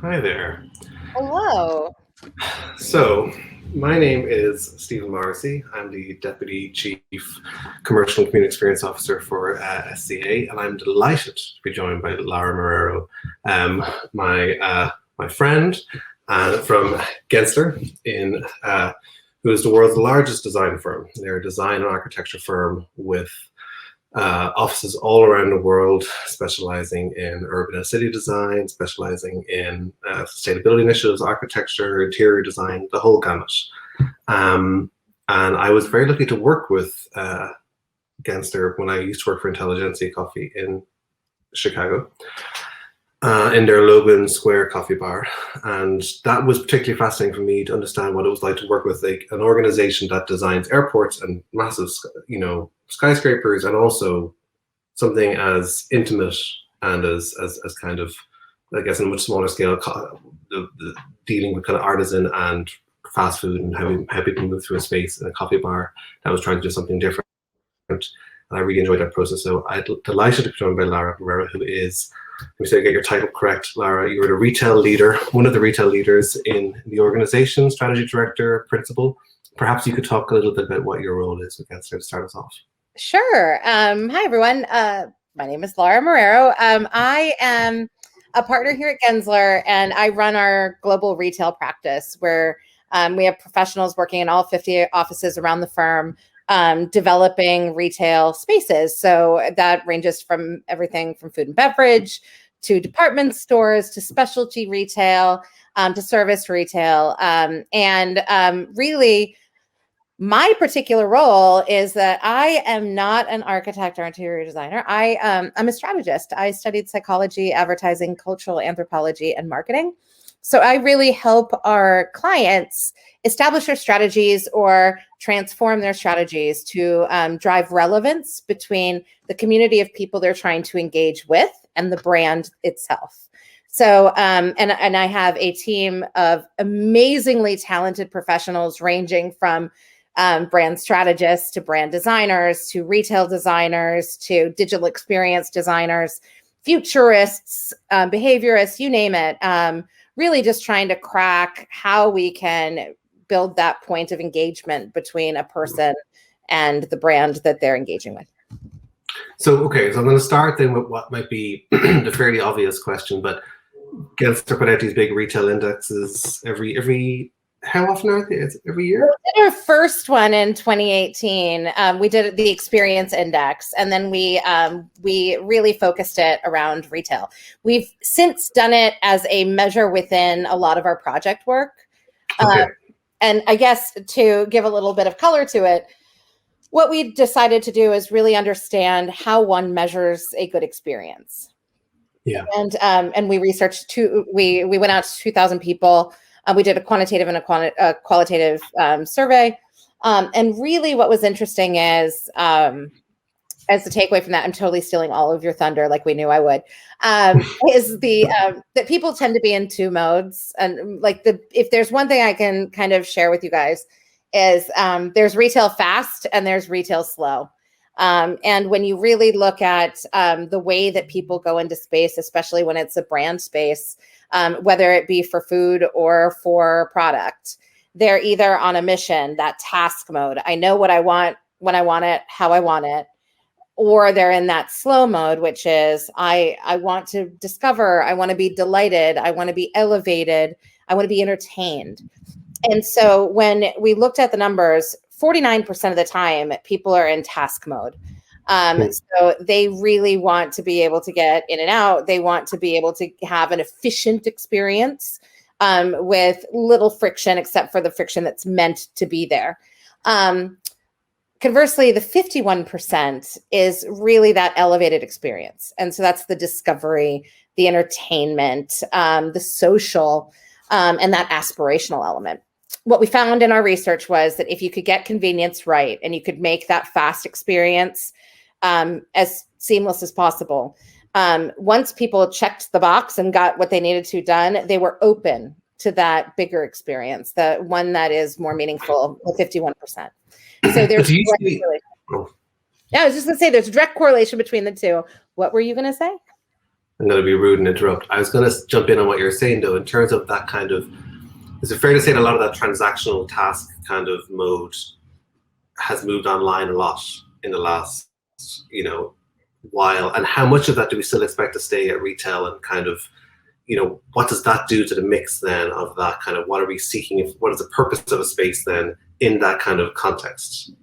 Hi there. Hello. So, my name is Stephen Morrissey. I'm the Deputy Chief Commercial and Community Experience Officer for SCA, and I'm delighted to be joined by Lara Marrero, my friend from Gensler, who is the world's largest design firm. They're a design and architecture firm with offices all around the world, specializing in urban and city design, specializing in sustainability initiatives, architecture, interior design, the whole gamut. And I was very lucky to work with Gensler when I used to work for Intelligentsia Coffee in Chicago, in their Logan Square coffee bar. And that was particularly fascinating for me to understand what it was like to work with an organization that designs airports and massive, skyscrapers, and also something as intimate and as kind of, I guess, on a much smaller scale, the dealing with kind of artisan and fast food, and how people move through a space in a coffee bar that was trying to do something different. And I really enjoyed that process. So I'm delighted to be joined by Lara Marrero, who is, let me say, get your title correct, Lara. You're the retail leader, one of the retail leaders in the organization, strategy director, principal. Perhaps you could talk a little bit about what your role is with Gensler to start us off. Sure. Hi, everyone. My name is Lara Marrero. I am a partner here at Gensler, and I run our global retail practice, where we have professionals working in all 50 offices around the firm, developing retail spaces. So that ranges from everything from food and beverage to department stores to specialty retail to service retail. Really, my particular role is that I am not an architect or interior designer. I'm a strategist. I studied psychology, advertising, cultural anthropology, and marketing. So I really help our clients establish their strategies or transform their strategies to drive relevance between the community of people they're trying to engage with and the brand itself. So, and I have a team of amazingly talented professionals ranging from brand strategists to brand designers to retail designers to digital experience designers, futurists, behaviorists, you name it. Really just trying to crack how we can build that point of engagement between a person and the brand that they're engaging with. So I'm going to start then with what might be the fairly obvious question, but Gensler put out these big retail indexes every how often are they? Is it every year? We did our first one in 2018. We did the Experience Index, and then we really focused it around retail. We've since done it as a measure within a lot of our project work. Okay. And I guess to give a little bit of color to it, what we decided to do is really understand how one measures a good experience. Yeah. And we researched we went out to 2,000 people. We did a quantitative and a qualitative survey. And really what was interesting is, as the takeaway from that, I'm totally stealing all of your thunder like we knew I would, is that people tend to be in two modes. And if there's one thing I can kind of share with you guys is there's retail fast and there's retail slow. And when you really look at the way that people go into space, especially when it's a brand space, whether it be for food or for product, they're either on a mission, that task mode. I know what I want, when I want it, how I want it. Or they're in that slow mode, which is I want to discover, I want to be delighted, I want to be elevated, I want to be entertained. And so when we looked at the numbers, 49% of the time, people are in task mode. So they really want to be able to get in and out. They want to be able to have an efficient experience with little friction, except for the friction that's meant to be there. Conversely, the 51% is really that elevated experience. And so that's the discovery, the entertainment, the social, and that aspirational element. What we found in our research was that if you could get convenience right and you could make that fast experience as seamless as possible, once people checked the box and got what they needed to done, they were open to that bigger experience, the one that is more meaningful, the 51%. So there's I was just going to say there's a direct correlation between the two. What were you going to say? I'm going to be rude and interrupt. I was going to jump in on what you're saying, though, in terms of that kind of, is it fair to say that a lot of that transactional task kind of mode has moved online a lot in the last, while? And how much of that do we still expect to stay at retail, and kind of, what does that do to the mix then of that kind of, what are we seeking? What is the purpose of a space then in that kind of context?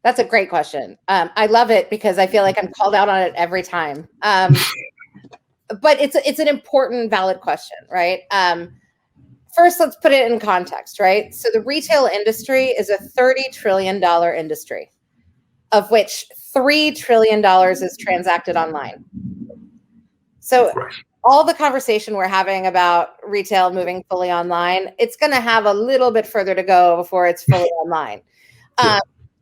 That's a great question. I love it because I feel like I'm called out on it every time. But it's an important, valid question, right? First, let's put it in context, right? So the retail industry is a $30 trillion industry, of which $3 trillion is transacted online. So all the conversation we're having about retail moving fully online, it's going to have a little bit further to go before it's fully online.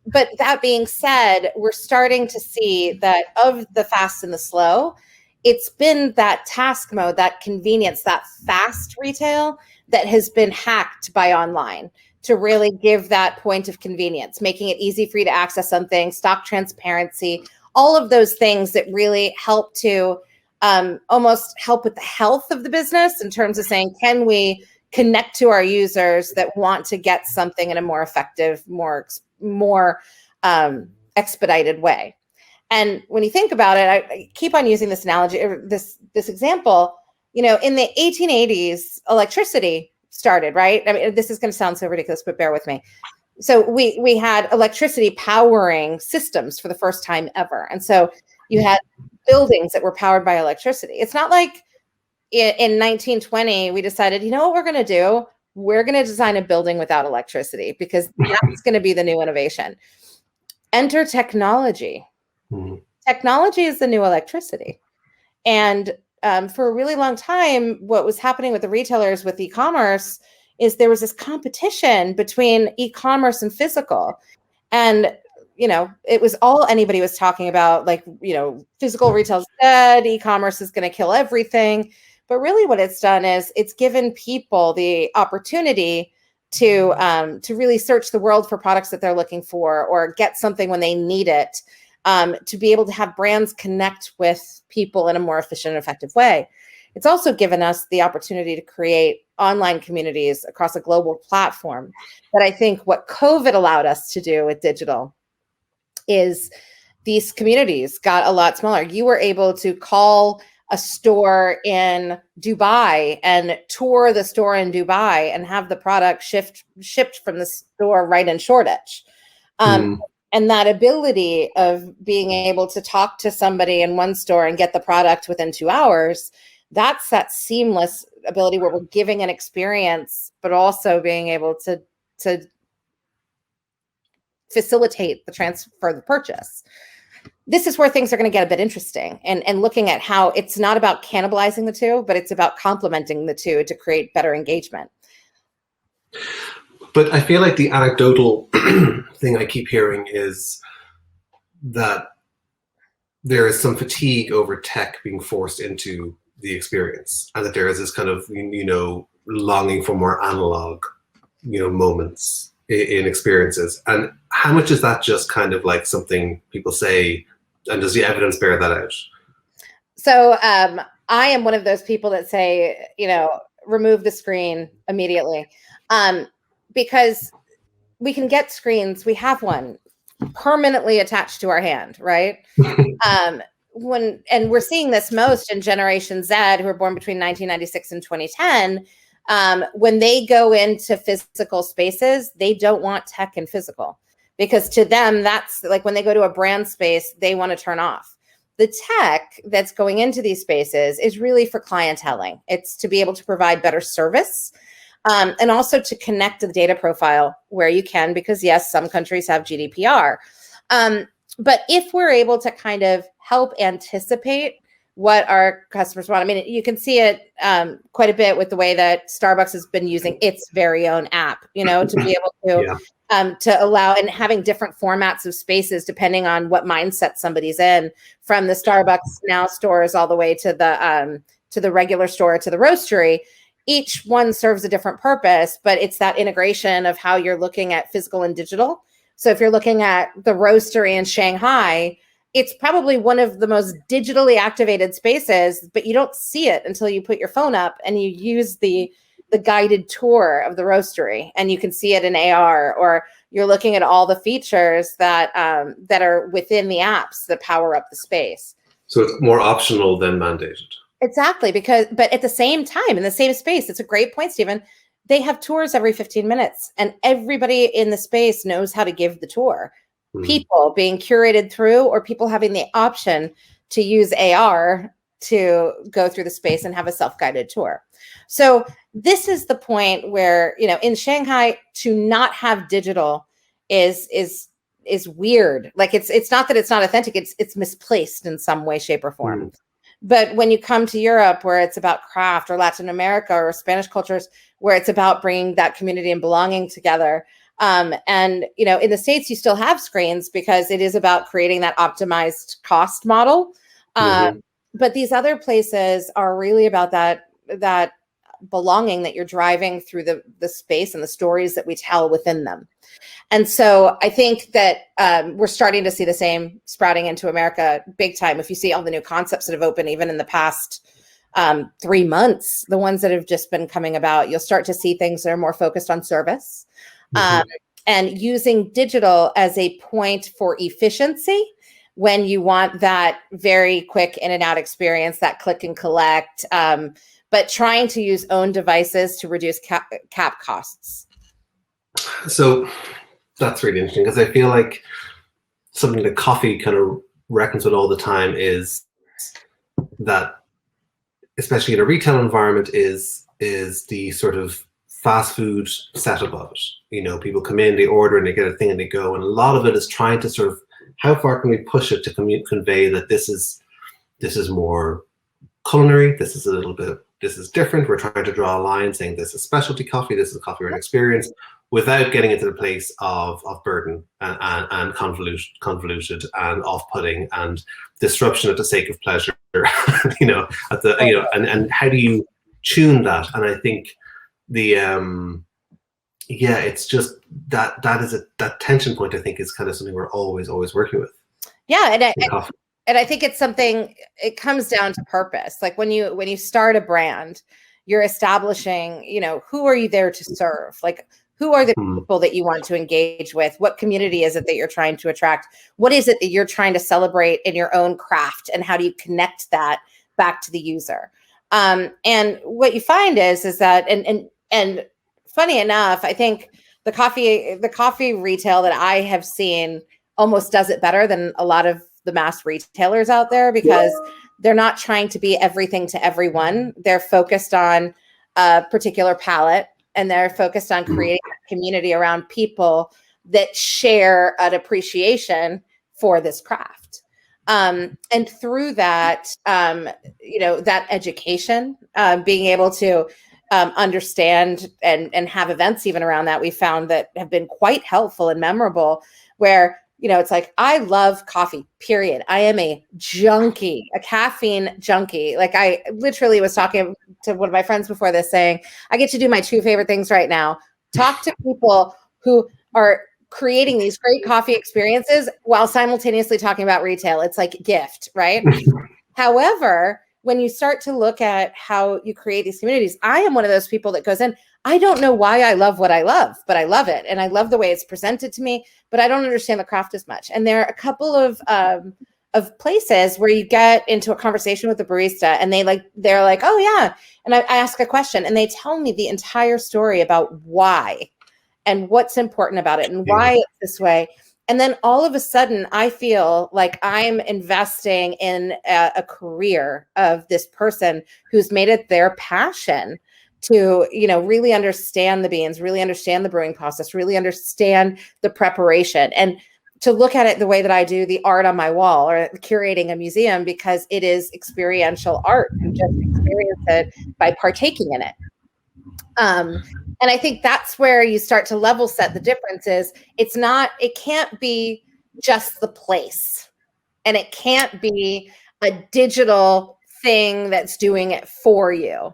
But that being said, we're starting to see that of the fast and the slow, it's been that task mode, that convenience, that fast retail that has been hacked by online to really give that point of convenience, making it easy for you to access something, stock transparency, all of those things that really help to almost help with the health of the business in terms of saying, can we connect to our users that want to get something in a more effective, more expedited way? And when you think about it, I keep on using this analogy, or this example. In the 1880s, electricity started, right? I mean, this is going to sound so ridiculous, but bear with me. So we had electricity powering systems for the first time ever. And so you had buildings that were powered by electricity. It's not like in 1920, we decided, what we're going to do? We're going to design a building without electricity because that's going to be the new innovation. Enter technology. Technology is the new electricity. And for a really long time, what was happening with the retailers with e-commerce is there was this competition between e-commerce and physical. And, it was all anybody was talking about, like, physical retail's dead, e-commerce is going to kill everything. But really what it's done is it's given people the opportunity to really search the world for products that they're looking for or get something when they need it. To be able to have brands connect with people in a more efficient and effective way. It's also given us the opportunity to create online communities across a global platform. But I think what COVID allowed us to do with digital is these communities got a lot smaller. You were able to call a store in Dubai and tour the store in Dubai and have the product shipped from the store right in Shoreditch. And that ability of being able to talk to somebody in one store and get the product within 2 hours, that's that seamless ability where we're giving an experience, but also being able to facilitate the transfer, the purchase. This is where things are going to get a bit interesting, and looking at how it's not about cannibalizing the two, but it's about complementing the two to create better engagement. But I feel like the anecdotal thing I keep hearing is that there is some fatigue over tech being forced into the experience, and that there is this kind of, longing for more analog, moments in experiences. And how much is that just kind of like something people say, and does the evidence bear that out? So I am one of those people that say, remove the screen immediately. Because we can get screens, we have one permanently attached to our hand, right? And we're seeing this most in Generation Z, who were born between 1996 and 2010. When they go into physical spaces, they don't want tech and physical, because to them, that's like when they go to a brand space, they want to turn off. The tech that's going into these spaces is really for clienteling. It's to be able to provide better service. And also to connect to the data profile where you can, because yes, some countries have GDPR. But if we're able to kind of help anticipate what our customers want, I mean, you can see it quite a bit with the way that Starbucks has been using its very own app, to be able to allow, and having different formats of spaces depending on what mindset somebody's in, from the Starbucks Now stores all the way to the regular store, to the roastery. Each one serves a different purpose, but it's that integration of how you're looking at physical and digital. So if you're looking at the roastery in Shanghai, it's probably one of the most digitally activated spaces, but you don't see it until you put your phone up and you use the guided tour of the roastery, and you can see it in AR, or you're looking at all the features that that are within the apps that power up the space. So it's more optional than mandated. Exactly, but at the same time, in the same space, it's a great point, Stephen. They have tours every 15 minutes, and everybody in the space knows how to give the tour. People being curated through, or people having the option to use AR to go through the space and have a self-guided tour. So this is the point where, you know, in Shanghai, to not have digital is weird. Like it's not that it's not authentic, it's misplaced in some way, shape, or form. But when you come to Europe, where it's about craft, or Latin America or Spanish cultures, where it's about bringing that community and belonging together. And, you know, in the States, you still have screens because it is about creating that optimized cost model. But these other places are really about that belonging that you're driving through the space and the stories that we tell within them. And so I think that we're starting to see the same sprouting into America big time. If you see all the new concepts that have opened, even in the past 3 months, the ones that have just been coming about, you'll start to see things that are more focused on service and using digital as a point for efficiency when you want that very quick in and out experience, that click and collect, but trying to use own devices to reduce cap costs. So that's really interesting, because I feel like something that coffee kind of reckons with all the time is that, especially in a retail environment, is the sort of fast food setup of it. You know, people come in, they order, and they get a thing and they go. And a lot of it is trying to sort of, how far can we push it to convey that this is more culinary, this is different. We're trying to draw a line saying this is specialty coffee, this is coffee or an experience, without getting into the place of burden and convoluted and off-putting and disruption at the sake of pleasure. You know, and how do you tune that? And I think it's just that tension point, I think, is kind of something we're always working with. Yeah, and I think it's something, it comes down to purpose. Like when you start a brand, you're establishing, you know, who are you there to serve? Like, who are the people that you want to engage with? What community is it that you're trying to attract? What is it that you're trying to celebrate in your own craft? And how do you connect that back to the user? And what you find is that, and funny enough, I think the coffee retail that I have seen almost does it better than a lot of the mass retailers out there, because they're not trying to be everything to everyone. They're focused on a particular palette, and they're focused on creating a community around people that share an appreciation for this craft. And through that, you know, that education, being able to understand and have events even around that, we found that have been quite helpful and memorable, where, you know, it's like, I love coffee, period. I am a junkie, a caffeine junkie. Like, I literally was talking to one of my friends before this, saying, I get to do my two favorite things right now: talk to people who are creating these great coffee experiences while simultaneously talking about retail. It's like a gift, right? However, when you start to look at how you create these communities, I am one of those people that goes in, I don't know why I love what I love, but I love it. And I love the way it's presented to me, but I don't understand the craft as much. And there are a couple of places where you get into a conversation with the barista, and they're like, oh yeah. And I ask a question, and they tell me the entire story about why and what's important about it and why it's this way. And then all of a sudden, I feel like I'm investing in a career of this person who's made it their passion to, you know, really understand the beans, really understand the brewing process, really understand the preparation, and to look at it the way that I do the art on my wall or curating a museum, because it is experiential art. You just experience it by partaking in it. And I think that's where you start to level set the differences. It can't be just the place, and it can't be a digital thing that's doing it for you.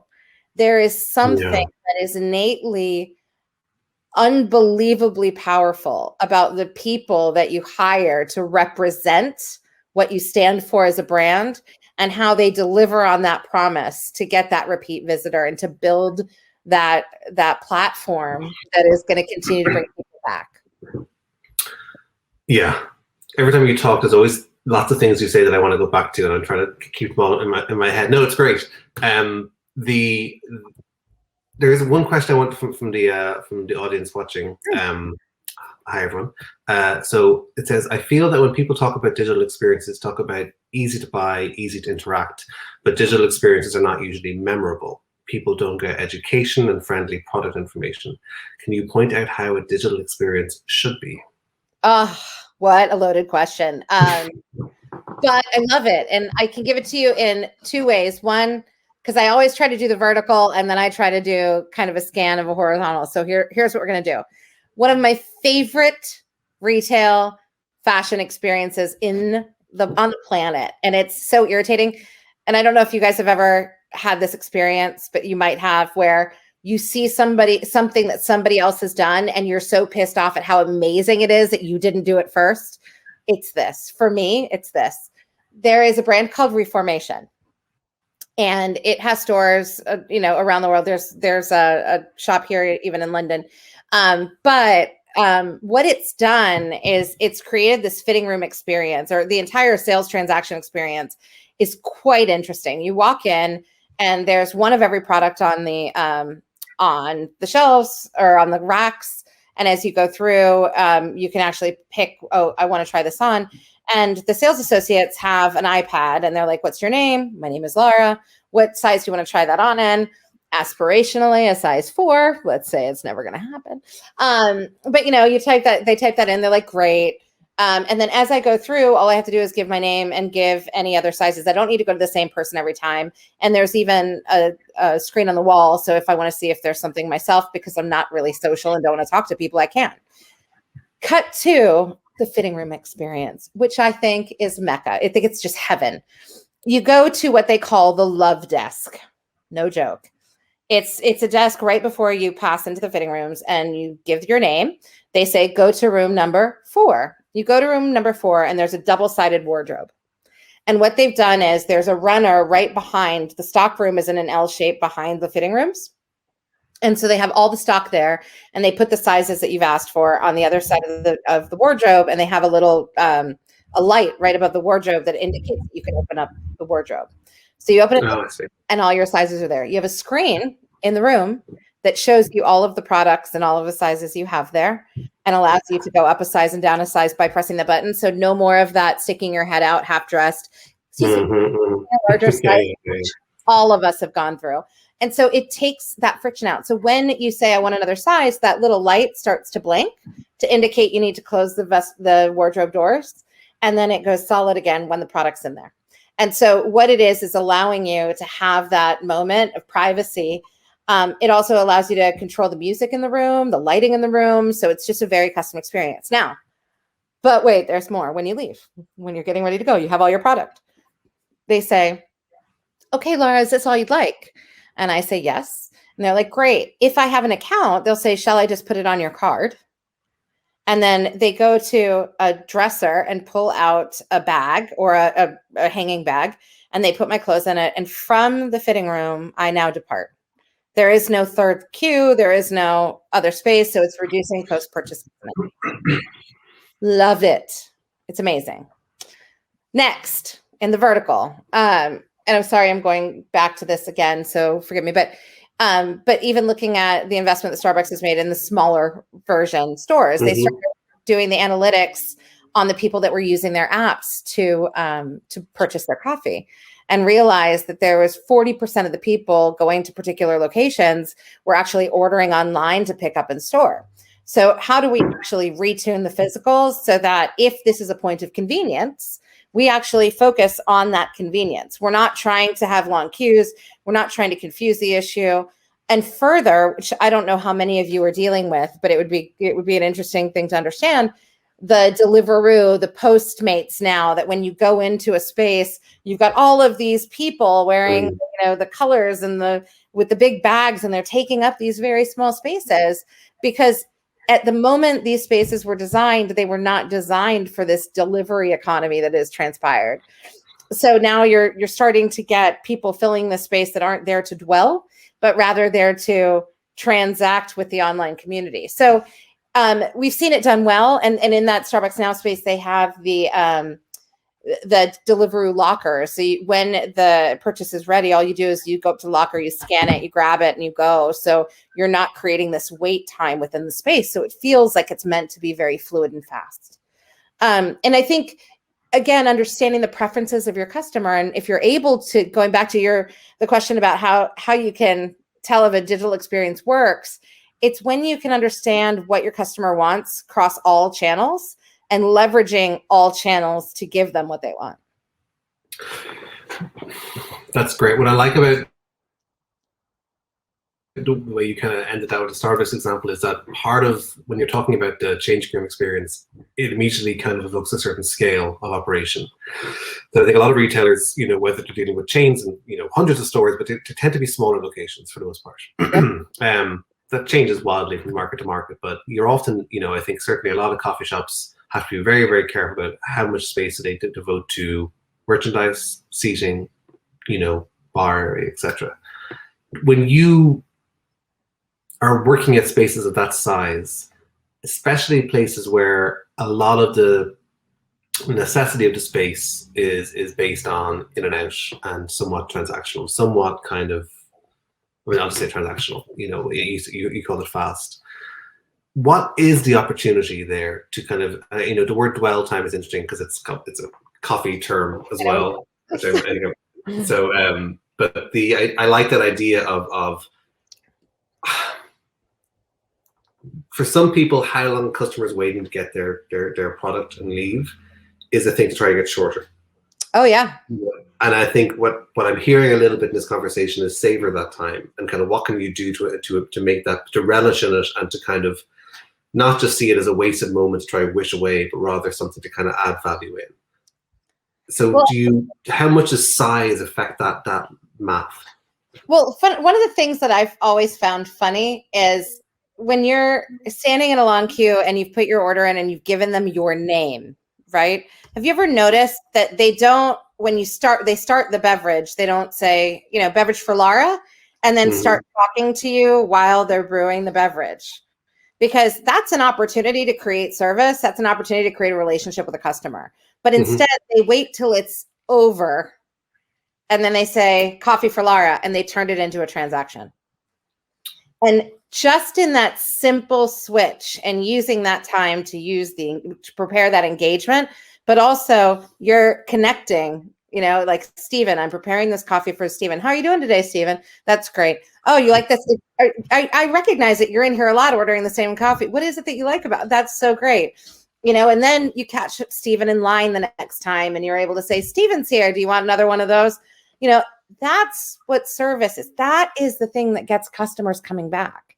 There is something that is innately unbelievably powerful about the people that you hire to represent what you stand for as a brand, and how they deliver on that promise to get that repeat visitor and to build that platform that is going to continue to bring people back. Yeah. Every time you talk, there's always lots of things you say that I want to go back to, and I'm trying to keep them all in my head. No, it's great. There's one question I want from the audience watching. Hi everyone. So it says, I feel that when people talk about digital experiences, talk about easy to buy, easy to interact, but digital experiences are not usually memorable. People don't get education and friendly product information. Can you point out how a digital experience should be? What a loaded question. But I love it. And I can give it to you in two ways. One, because I always try to do the vertical, and then I try to do kind of a scan of a horizontal. So here's what we're going to do. One of my favorite retail fashion experiences on the planet, and it's so irritating. And I don't know if you guys have ever had this experience, but you might have, where you see something that somebody else has done, and you're so pissed off at how amazing it is that you didn't do it first. It's this. For me, it's this. There is a brand called Reformation, and it has stores, around the world. There's a shop here, even in London. But what it's done is it's created this fitting room experience, or the entire sales transaction experience is quite interesting. You walk in, and there's one of every product on the shelves or on the racks. And as you go through, you can actually pick, I want to try this on. And the sales associates have an iPad, and they're like, what's your name? My name is Lara. What size do you want to try that on in? Aspirationally, a size 4. Let's say it's never going to happen. But you type that, they type that in. They're like, great. And then as I go through, all I have to do is give my name and give any other sizes. I don't need to go to the same person every time. And there's even a screen on the wall. So if I want to see if there's something myself, because I'm not really social and don't want to talk to people, I can. Cut to the fitting room experience, which I think is Mecca. I think it's just heaven. You go to what they call the love desk. No joke. It's a desk right before you pass into the fitting rooms, and you give your name. They say, go to room number 4. You go to room number 4, and there's a double-sided wardrobe. And what they've done is there's a runner right behind. The stock room is in an L shape behind the fitting rooms. And so they have all the stock there, and they put the sizes that you've asked for on the other side of the wardrobe. And they have a little, a light right above the wardrobe that indicates that you can open up the wardrobe. So you open it up, and all your sizes are there. You have a screen in the room that shows you all of the products and all of the sizes you have there, and allows you to go up a size and down a size by pressing the button. So no more of that sticking your head out half dressed. Larger size, which all of us have gone through. And so it takes that friction out. So when you say, I want another size, that little light starts to blink to indicate you need to close the wardrobe doors. And then it goes solid again when the product's in there. And so what it is allowing you to have that moment of privacy. It also allows you to control the music in the room, the lighting in the room. So it's just a very custom experience. Now, but wait, there's more. When you leave, when you're getting ready to go, you have all your product. They say, okay, Lara, is this all you'd like? And I say, yes. And they're like, great. If I have an account, they'll say, shall I just put it on your card? And then they go to a dresser and pull out a bag, or a hanging bag, and they put my clothes in it. And from the fitting room, I now depart. There is no third queue. There is no other space. So it's reducing post-purchase. Love it. It's amazing. Next, in the vertical. And I'm sorry, I'm going back to this again, so forgive me. But even looking at the investment that Starbucks has made in the smaller version stores, they started doing the analytics on the people that were using their apps to purchase their coffee, and realized that there was 40% of the people going to particular locations were actually ordering online to pick up in store. So how do we actually retune the physicals so that if this is a point of convenience, we actually focus on that convenience? We're not trying to have long queues. We're not trying to confuse the issue. And further, which I don't know how many of you are dealing with, but it would be an interesting thing to understand, the Deliveroo, the Postmates now, that when you go into a space, you've got all of these people wearing, the colors and with the big bags, and they're taking up these very small spaces, because at the moment these spaces were designed, they were not designed for this delivery economy that has transpired. So now you're starting to get people filling the space that aren't there to dwell, but rather there to transact with the online community. So we've seen it done well. And in that Starbucks Now space, they have the Deliveroo locker. So when the purchase is ready, all you do is you go up to the locker, you scan it, you grab it, and you go. So you're not creating this wait time within the space. So it feels like it's meant to be very fluid and fast. And I think, again, understanding the preferences of your customer, and if you're able to, going back to the question about how you can tell if a digital experience works, it's when you can understand what your customer wants across all channels and leveraging all channels to give them what they want. That's great. What I like about the way you kind of ended out with the Starbucks example is that part of when you're talking about the change room experience, it immediately kind of evokes a certain scale of operation. So I think a lot of retailers, whether they're dealing with chains and hundreds of stores, but they tend to be smaller locations for the most part. That changes wildly from market to market, but you're often, I think certainly a lot of coffee shops have to be very, very careful about how much space do they devote to merchandise, seating, bar, etc. When you are working at spaces of that size, especially places where a lot of the necessity of the space is based on in and out and somewhat transactional, somewhat kind of, I'll just say transactional, you call it fast. What is the opportunity there to kind of, the word dwell time is interesting because it's a coffee term as well. So, but I like that idea of for some people, how long customers waiting to get their product and leave is a thing to try to get shorter. Oh yeah. And I think what I'm hearing a little bit in this conversation is savor that time and kind of what can you do to make that, to relish in it and to kind of not just see it as a wasted moment to try to wish away, but rather something to kind of add value in. So how much does size affect that math? Well, one of the things that I've always found funny is when you're standing in a long queue and you've put your order in and you've given them your name, right? Have you ever noticed that they start the beverage, they don't say, beverage for Lara, and then start talking to you while they're brewing the beverage? Because that's an opportunity to create service. That's an opportunity to create a relationship with a customer. But instead, they wait till it's over and then they say coffee for Lara and they turned it into a transaction. And just in that simple switch and using that time to prepare that engagement, but also you're connecting, like Stephen, I'm preparing this coffee for Stephen. How are you doing today, Stephen? That's great. Oh, you like this? I recognize that you're in here a lot ordering the same coffee. What is it that you like about it? That's so great. And then you catch Stephen in line the next time and you're able to say, Stephen's here. Do you want another one of those? That's what service is. That is the thing that gets customers coming back.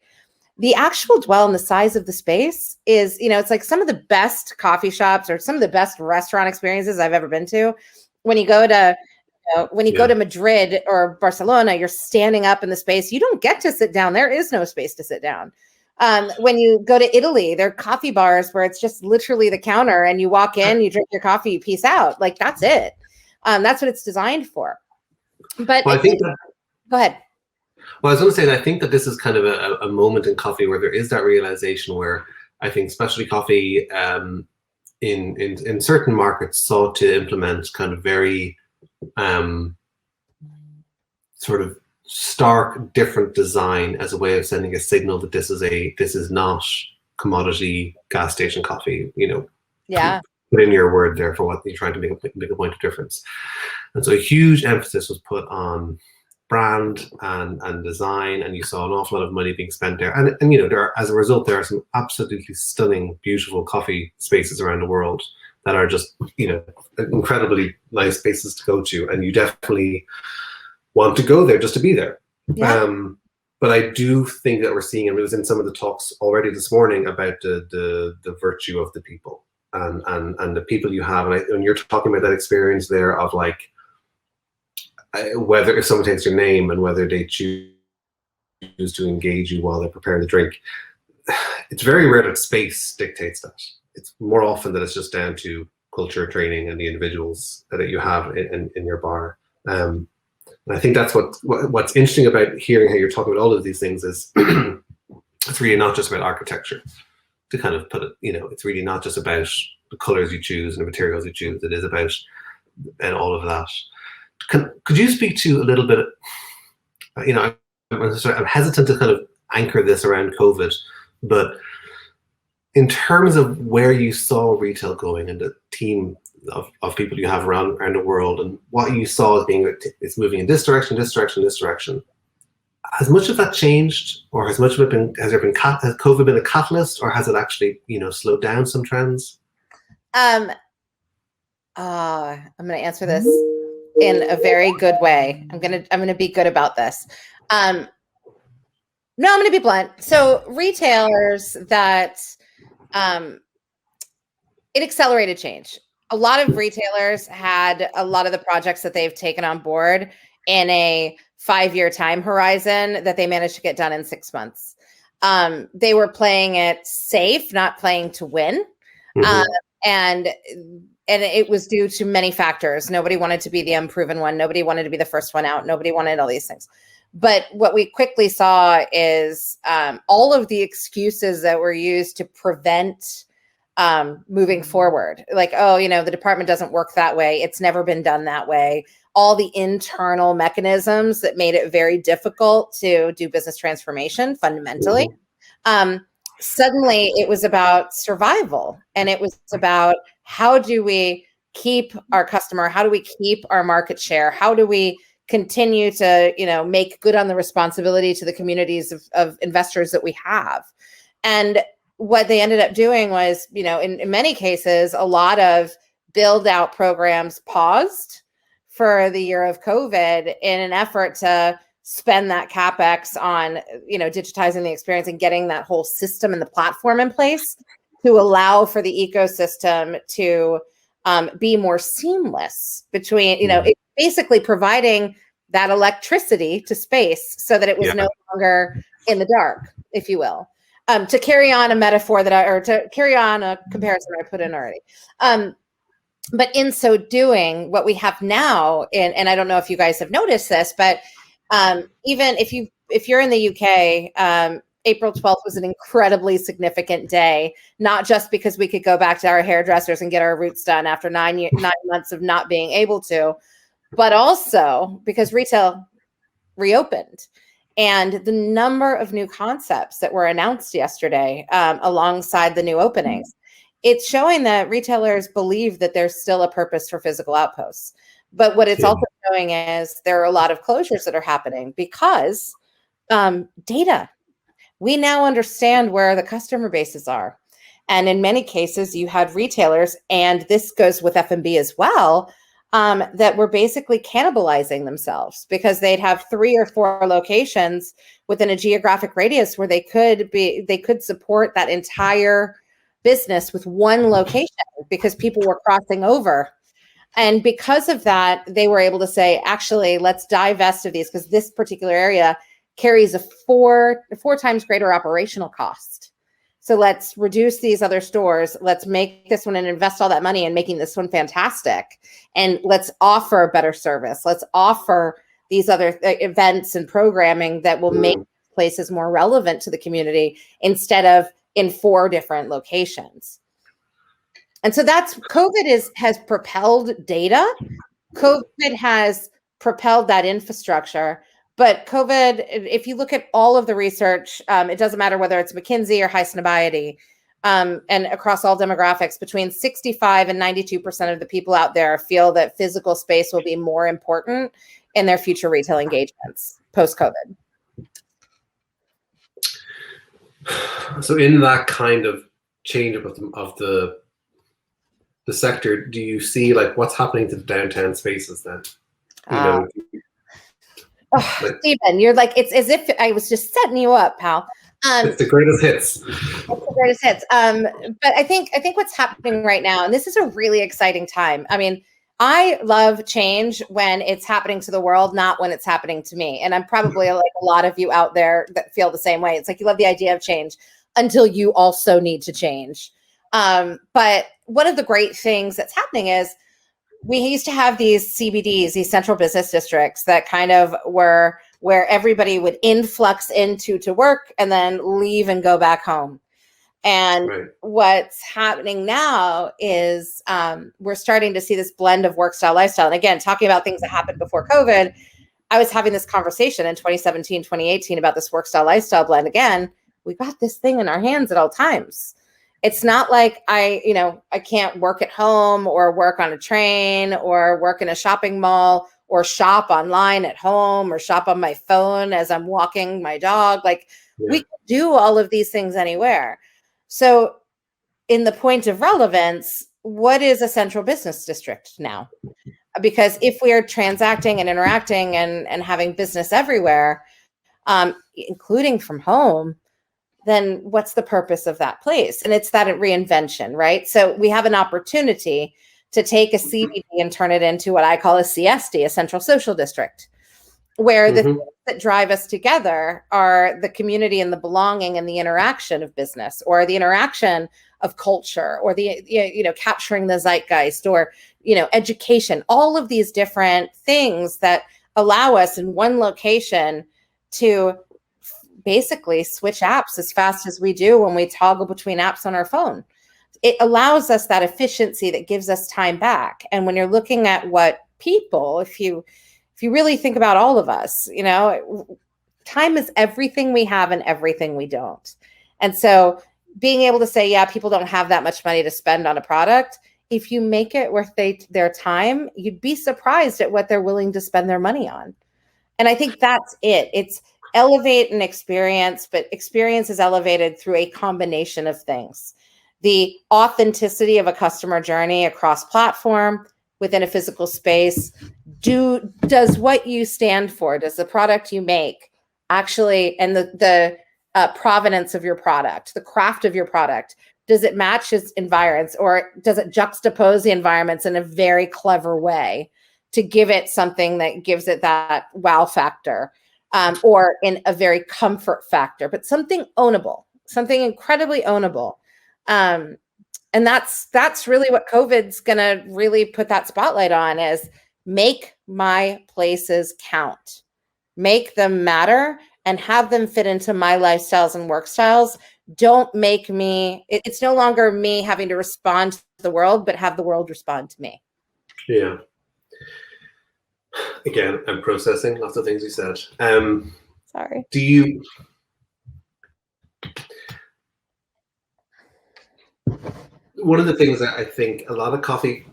The actual dwell and the size of the space is, it's like some of the best coffee shops or some of the best restaurant experiences I've ever been to. When you go to go to Madrid or Barcelona, you're standing up in the space. You don't get to sit down. There is no space to sit down. When you go to Italy, there are coffee bars where it's just literally the counter and you walk in, you drink your coffee, you peace out. Like that's it. That's what it's designed for. But well, I think that, go ahead. Well, I was going to say that I think that this is kind of a moment in coffee where there is that realization where I think specialty coffee in certain markets sought to implement kind of very sort of stark different design as a way of sending a signal that this is not commodity gas station coffee, Yeah. Put in your word there for what you're trying to make a point of difference. And so a huge emphasis was put on brand and design, and you saw an awful lot of money being spent there. And as a result, there are some absolutely stunning, beautiful coffee spaces around the world that are just, incredibly nice spaces to go to. And you definitely want to go there just to be there. Yeah. But I do think that we're seeing, and it was in some of the talks already this morning about the virtue of the people and the people you have. And you're talking about that experience there of like, whether if someone takes your name and whether they choose to engage you while they're preparing the drink, it's very rare that space dictates that. It's more often that it's just down to culture, training, and the individuals that you have in your bar. And I think that's what's interesting about hearing how you're talking about all of these things is it's really not just about architecture. To kind of put it, it's really not just about the colors you choose and the materials you choose. It is about and all of that. Could you speak to a little bit? I'm hesitant to kind of anchor this around COVID, but in terms of where you saw retail going and the team of people you have around the world and what you saw as being it's moving in this direction, this direction, this direction. Has much of that changed, or has much of it been? Has COVID been a catalyst, or has it actually, slowed down some trends? I'm going to answer this in a very good way. I'm going to be good about this. No, I'm going to be blunt. So retailers that it accelerated change. A lot of retailers had a lot of the projects that they've taken on board in a 5-year time horizon that they managed to get done in 6 months. They were playing it safe, not playing to win. Mm-hmm. And it was due to many factors. Nobody wanted to be the unproven one. Nobody wanted to be the first one out. Nobody wanted all these things. But what we quickly saw is all of the excuses that were used to prevent moving forward. Like, the department doesn't work that way. It's never been done that way. All the internal mechanisms that made it very difficult to do business transformation fundamentally. Suddenly it was about survival, and it was about how do we keep our customer? How do we keep our market share? How do we continue to, make good on the responsibility to the communities of investors that we have? And what they ended up doing was, in many cases, a lot of build out programs paused for the year of COVID in an effort to spend that CapEx on, digitizing the experience and getting that whole system and the platform in place to allow for the ecosystem to be more seamless between, basically providing that electricity to space so that it was no longer in the dark, if you will. To carry on a metaphor to carry on a comparison I put in already. But in so doing, what we have now, and I don't know if you guys have noticed this, but even if you're in the UK, April 12th was an incredibly significant day, not just because we could go back to our hairdressers and get our roots done after 9 months of not being able to, but also because retail reopened. And the number of new concepts that were announced yesterday alongside the new openings, it's showing that retailers believe that there's still a purpose for physical outposts. But what it's also showing is there are a lot of closures that are happening because data. We now understand where the customer bases are. And in many cases, you had retailers, and this goes with F&B as well, that were basically cannibalizing themselves because they'd have 3 or 4 locations within a geographic radius where they could support that entire business with one location because people were crossing over. And because of that, they were able to say, actually, let's divest of these because this particular area carries a 4 times greater operational cost. So let's reduce these other stores. Let's make this one and invest all that money in making this one fantastic. And let's offer better service. Let's offer these other events and programming that will make places more relevant to the community instead of in 4 different locations. And so that's COVID has propelled data. COVID has propelled that infrastructure. But COVID, if you look at all of the research, it doesn't matter whether it's McKinsey or Highsnobiety, and across all demographics, between 65 and 92% of the people out there feel that physical space will be more important in their future retail engagements post-COVID. So in that kind of change of the sector, do you see like what's happening to the downtown spaces then? Stephen, you're like, it's as if I was just setting you up, pal. It's the greatest hits. It's the greatest hits. But I think what's happening right now, and this is a really exciting time. I mean, I love change when it's happening to the world, not when it's happening to me. And I'm probably like a lot of you out there that feel the same way. It's like you love the idea of change. until you also need to change. But one of the great things that's happening is we used to have these CBDs, these central business districts, that kind of were where everybody would influx into to work and then leave and go back home. And Right. what's happening now is we're starting to see this blend of work style, lifestyle. And again, talking about things that happened before COVID, I was having this conversation in 2017, 2018 about this work style, lifestyle blend. Again, we got this thing in our hands at all times. It's not like I can't work at home or work on a train or work in a shopping mall or shop online at home or shop on my phone as I'm walking my dog. Like we can do all of these things anywhere. So in the point of relevance, what is a central business district now? Because if we are transacting and interacting and having business everywhere, including from home, then what's the purpose of that place? And it's that reinvention, right? So we have an opportunity to take a CBD and turn it into what I call a CSD, a central social district, where the things that drive us together are the community and the belonging and the interaction of business, or the interaction of culture, or the, capturing the zeitgeist, or, education, all of these different things that allow us in one location to basically switch apps as fast as we do when we toggle between apps on our phone. It allows us that efficiency that gives us time back. And when you're looking at what people, if you really think about all of us, time is everything we have and everything we don't. And so being able to say, yeah, people don't have that much money to spend on a product. If you make it worth their time, you'd be surprised at what they're willing to spend their money on. And I think that's it. It's elevate an experience, but experience is elevated through a combination of things. The authenticity of a customer journey across platform, within a physical space. Does what you stand for, does the product you make actually, and the provenance of your product, the craft of your product, does it match its environments, or does it juxtapose the environments in a very clever way to give it something that gives it that wow factor, or in a very comfort factor, but something ownable, something incredibly ownable. And that's really what COVID's going to really put that spotlight on, is make my places count, make them matter, and have them fit into my lifestyles and work styles. Don't make me, it's no longer me having to respond to the world, but have the world respond to me. Yeah. Again, I'm processing lots of things you said. Sorry. One of the things that I think a lot of coffee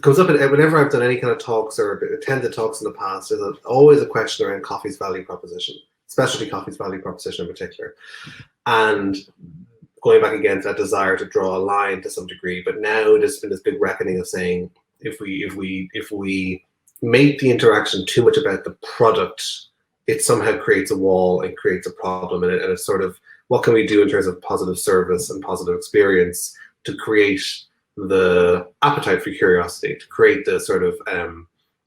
comes up whenever I've done any kind of talks or attended talks in the past, there's always a question around coffee's value proposition, specialty coffee's value proposition in particular. And going back again to that desire to draw a line to some degree, but now there's been this big reckoning of saying, if we make the interaction too much about the product, it somehow creates a wall and creates a problem, and it's sort of, what can we do in terms of positive service and positive experience to create the appetite for curiosity, to create the sort of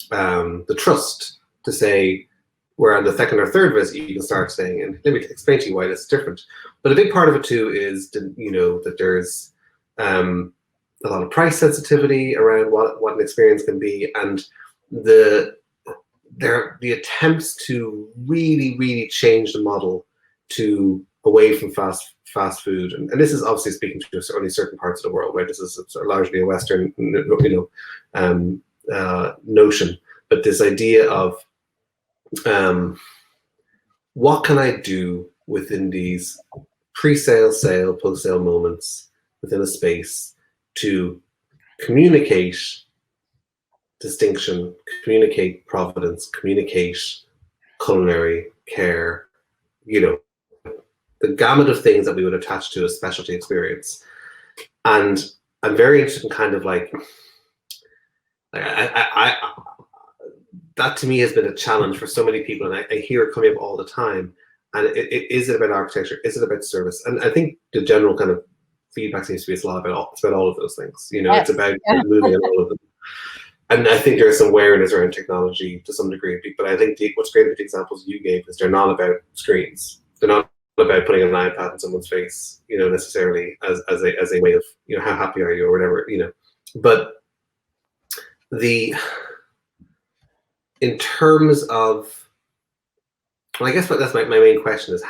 the trust to say, where on the second or third visit you can start saying, and let me explain to you why this is different. But a big part of it too is that there's a lot of price sensitivity around what an experience can be, and the attempts to really change the model to away from fast food, and this is obviously speaking to only certain parts of the world, right? This is sort of largely a Western, notion. But this idea of what can I do within these pre-sale, sale, post-sale moments within a space to communicate distinction, communicate providence, communicate culinary care, the gamut of things that we would attach to a specialty experience. And I'm very interested in kind of like that to me has been a challenge for so many people, and I hear it coming up all the time. And is it about architecture? Is it about service? And I think the general kind of feedback seems to be it's about all of those things. Yes. It's about moving on all of them. And I think there's some awareness around technology to some degree, but I think what's great about the examples you gave is they're not about screens. They're not about putting an iPad in someone's face, necessarily as a way of, how happy are you or whatever, But in terms of, well, I guess that's my main question is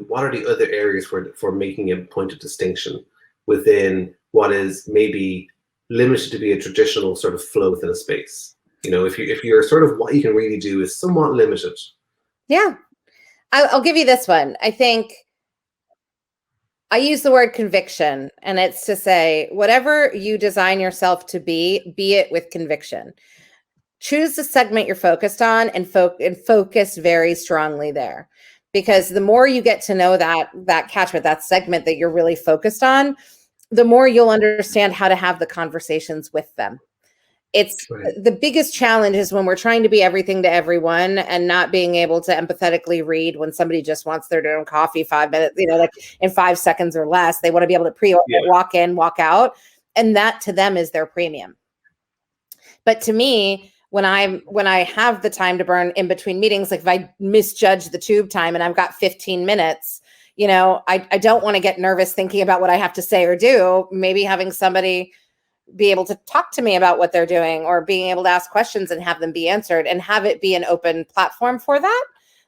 what are the other areas for making a point of distinction within what is maybe limited to be a traditional sort of flow within a space? If you're sort of, what you can really do is somewhat limited. Yeah. I'll give you this one. I think I use the word conviction, and it's to say, whatever you design yourself to be it with conviction. Choose the segment you're focused on and focus very strongly there. Because the more you get to know that catchment, that segment that you're really focused on, the more you'll understand how to have the conversations with them. It's right. The biggest challenge is when we're trying to be everything to everyone and not being able to empathetically read when somebody just wants their own coffee 5 minutes, like in 5 seconds or less. They want to be able to walk in, walk out. And that to them is their premium. But to me, when I have the time to burn in between meetings, like if I misjudge the tube time and I've got 15 minutes, I don't want to get nervous thinking about what I have to say or do. Maybe having somebody be able to talk to me about what they're doing or being able to ask questions and have them be answered and have it be an open platform for that.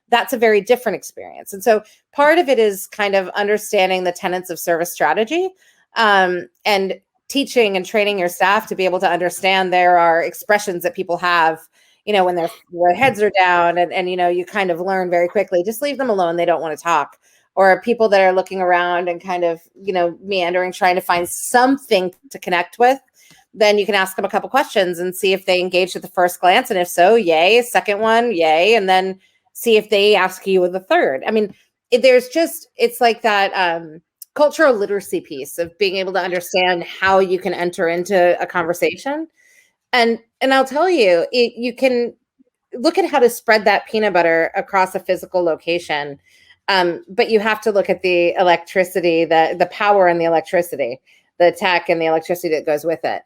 That's a very different experience. And so part of it is kind of understanding the tenets of service strategy, and teaching and training your staff to be able to understand there are expressions that people have, when their heads are down and you kind of learn very quickly, just leave them alone. They don't want to talk. Or people that are looking around and kind of, meandering, trying to find something to connect with. Then you can ask them a couple questions and see if they engage at the first glance. And if so, yay. Second one, yay. And then see if they ask you with the third. I mean, it's like that cultural literacy piece of being able to understand how you can enter into a conversation. And I'll tell you, you can look at how to spread that peanut butter across a physical location. But you have to look at the electricity, the power and the electricity, the tech and the electricity that goes with it.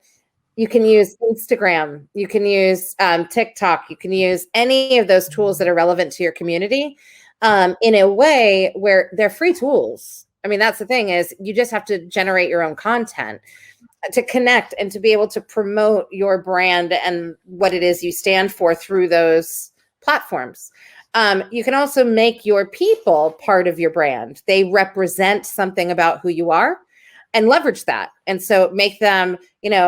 You can use Instagram, you can use TikTok, you can use any of those tools that are relevant to your community in a way where they're free tools. I mean, that's the thing is you just have to generate your own content to connect and to be able to promote your brand and what it is you stand for through those platforms. You can also make your people part of your brand. They represent something about who you are and leverage that. And so make them,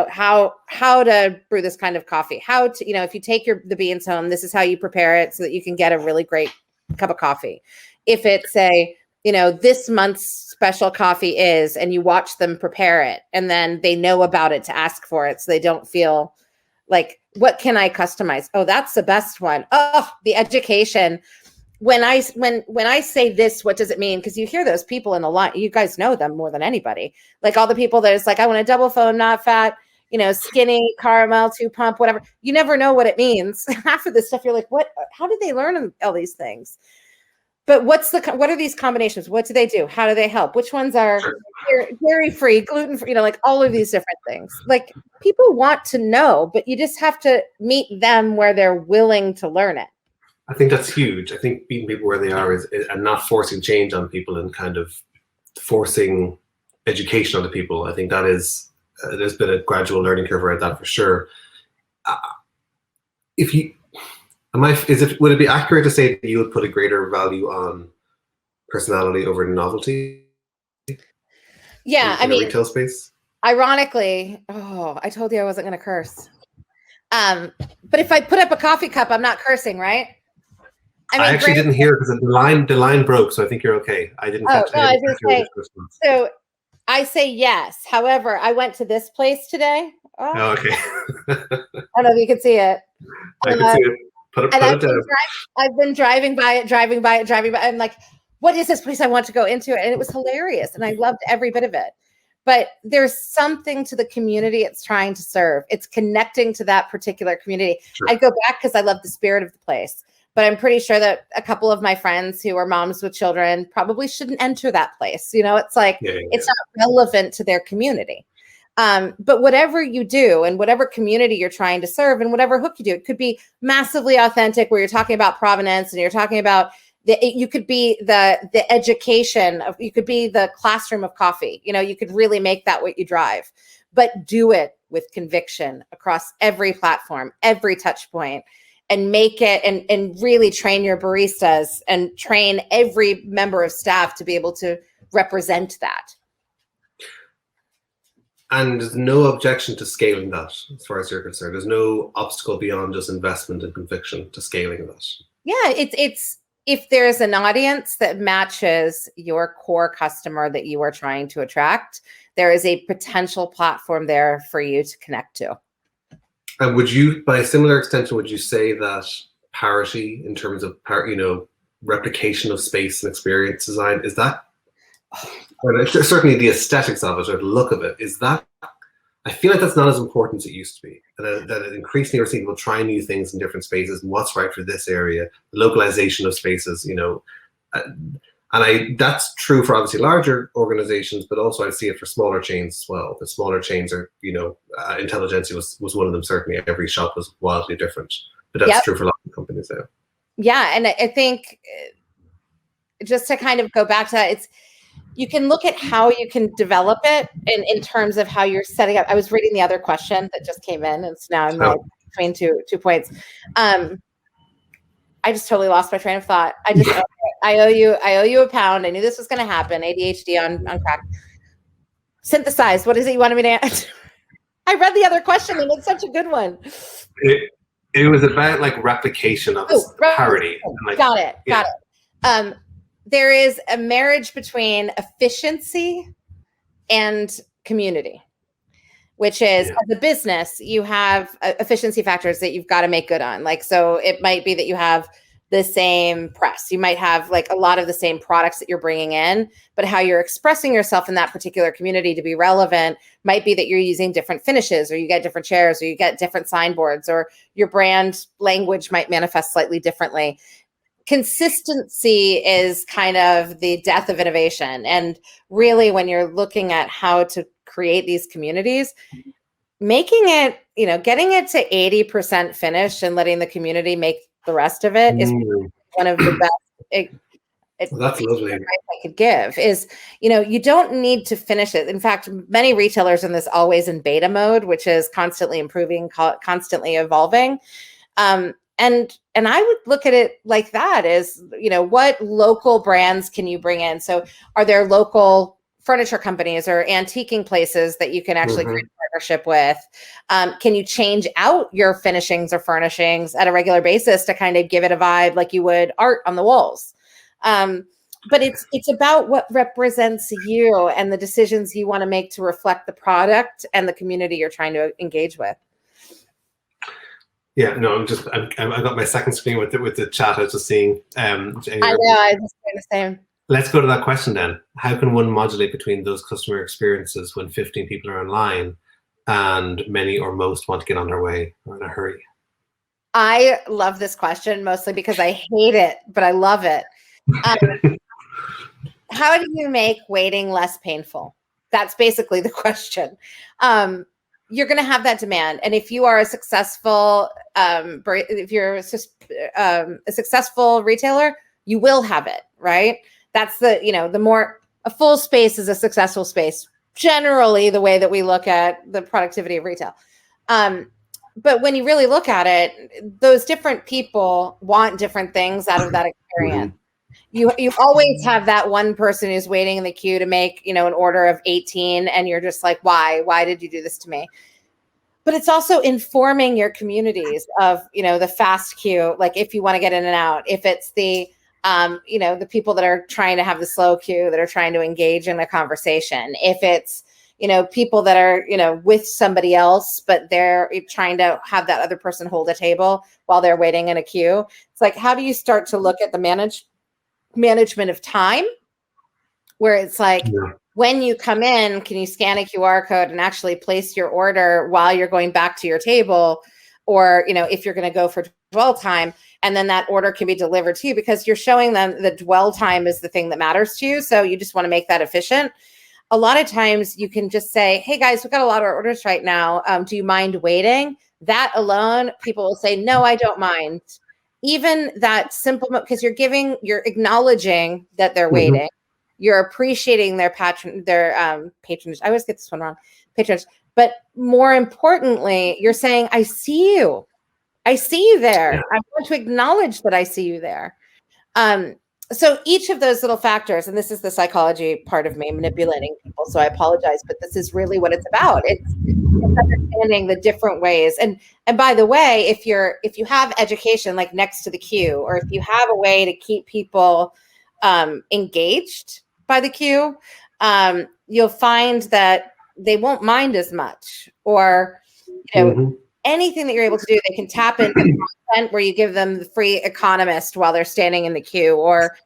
how to brew this kind of coffee, how to, if you take the beans home, this is how you prepare it so that you can get a really great cup of coffee. If it's this month's special coffee is, and you watch them prepare it and then they know about it to ask for it. So they don't feel like, what can I customize? Oh, that's the best one. Oh, the education. When I say this, what does it mean? Because you hear those people in the line, you guys know them more than anybody. Like all the people that is like, I want a double foam, not fat, skinny, caramel, 2 pump, whatever. You never know what it means. Half of this stuff, you're like, what? How did they learn all these things? But what are these combinations? What do they do? How do they help? Which ones are dairy-free, gluten-free, like all of these different things. Like people want to know, but you just have to meet them where they're willing to learn it. I think that's huge. I think meeting people where they are is and not forcing change on people and kind of forcing education on the people. I think that is, there's been a gradual learning curve around that for sure. Would it be accurate to say that you would put a greater value on personality over novelty? Yeah, in a retail space. Ironically, I told you I wasn't going to curse. But if I put up a coffee cup, I'm not cursing, right? I actually didn't hear because the line broke, so I think you're okay. I didn't catch it. So I say yes. However, I went to this place today. Oh, okay. I don't know if you can see it. I can see it. Put it down. I've been driving by it. I'm like, what is this place I want to go into? And it was hilarious. And I loved every bit of it. But there's something to the community it's trying to serve. It's connecting to that particular community. Sure. I go back because I love the spirit of the place. But I'm pretty sure that a couple of my friends who are moms with children probably shouldn't enter that place. It's like, it's not relevant to their community. But whatever you do and whatever community you're trying to serve and whatever hook you do, it could be massively authentic where you're talking about provenance and you're talking about, You could be the education of, you could be the classroom of coffee. You could really make that what you drive, but do it with conviction across every platform, every touch point, and make it and really train your baristas and train every member of staff to be able to represent that. And there's no objection to scaling that, as far as you're concerned. There's no obstacle beyond just investment and conviction to scaling that. Yeah, it's if there's an audience that matches your core customer that you are trying to attract, there is a potential platform there for you to connect to. And would you, by a similar extension, would you say that parity in terms of replication of space and experience design, is that, or certainly the aesthetics of it or the look of it, is that, I feel like that's not as important as it used to be. And that increasingly we're seeing people try new things in different spaces and what's right for this area, the localization of spaces, and that's true for obviously larger organizations, but also I see it for smaller chains as well. The smaller chains are, Intelligentsia was one of them. Certainly every shop was wildly different, but that's true for a lot of companies now. Yeah, and I think just to kind of go back to that, you can look at how you can develop it in terms of how you're setting up. I was reading the other question that just came in, and so now I'm like between two points. I just totally lost my train of thought. I owe you £1. I knew this was going to happen. ADHD on crack. Synthesize. What is it you wanted me to answer? I read the other question and it's such a good one. It was about like replication of parity. Got it. There is a marriage between efficiency and community, which is as a business, you have efficiency factors that you've got to make good on. Like, so it might be that you have the same press. You might have like a lot of the same products that you're bringing in, but how you're expressing yourself in that particular community to be relevant might be that you're using different finishes, or you get different chairs, or you get different signboards, or your brand language might manifest slightly differently. Consistency is kind of the death of innovation. And really, when you're looking at how to create these communities, making it, getting it to 80% finished and letting the community make the rest of it is one of the best. That's lovely. I could give is, you don't need to finish it. In fact, many retailers in this always in beta mode, which is constantly improving, constantly evolving. And I would look at it like that is, what local brands can you bring in? So are there local furniture companies or antiquing places that you can actually create a partnership with? Can you change out your finishings or furnishings at a regular basis to kind of give it a vibe like you would art on the walls? But it's about what represents you and the decisions you want to make to reflect the product and the community you're trying to engage with. Yeah, no, I got my second screen with the chat. I was just seeing. I know, I was doing the same. Let's go to that question then. How can one modulate between those customer experiences when 15 people are online and many or most want to get on their way or in a hurry? I love this question mostly because I hate it, but I love it. How do you make waiting less painful? That's basically the question. You're going to have that demand. And if you are a successful, if you're a successful retailer, you will have it, right? That's the more a full space is a successful space, generally the way that we look at the productivity of retail. But when you really look at it, those different people want different things out of that experience. You always have that one person who's waiting in the queue to make, an order of 18, and you're just like, why did you do this to me? But it's also informing your communities of, the fast queue, like if you want to get in and out, if it's the, the people that are trying to have the slow queue, that are trying to engage in a conversation, if it's, people that are, with somebody else, but they're trying to have that other person hold a table while they're waiting in a queue. It's like, how do you start to look at the management of time, where it's like, when you come in, can you scan a QR code and actually place your order while you're going back to your table? Or, if you're going to go for dwell time, and then that order can be delivered to you, because you're showing them the dwell time is the thing that matters to you. So you just want to make that efficient. A lot of times you can just say, hey guys, we've got a lot of orders right now. Do you mind waiting? That alone, people will say, no, I don't mind. even that simple, because you're acknowledging that they're waiting. You're appreciating their patronage. I always get this one wrong, patronage. But more importantly, you're saying, I see you. I see you there. Yeah. I want to acknowledge that I see you there. So each of those little factors, and this is the psychology part of me manipulating people, so I apologize, but this is really what it's about. It's understanding the different ways. And by the way, if you have education like next to the queue, or if you have a way to keep people engaged by the queue, you'll find that they won't mind as much, or anything that you're able to do, they can tap into content where you give them the free Economist while they're standing in the queue, or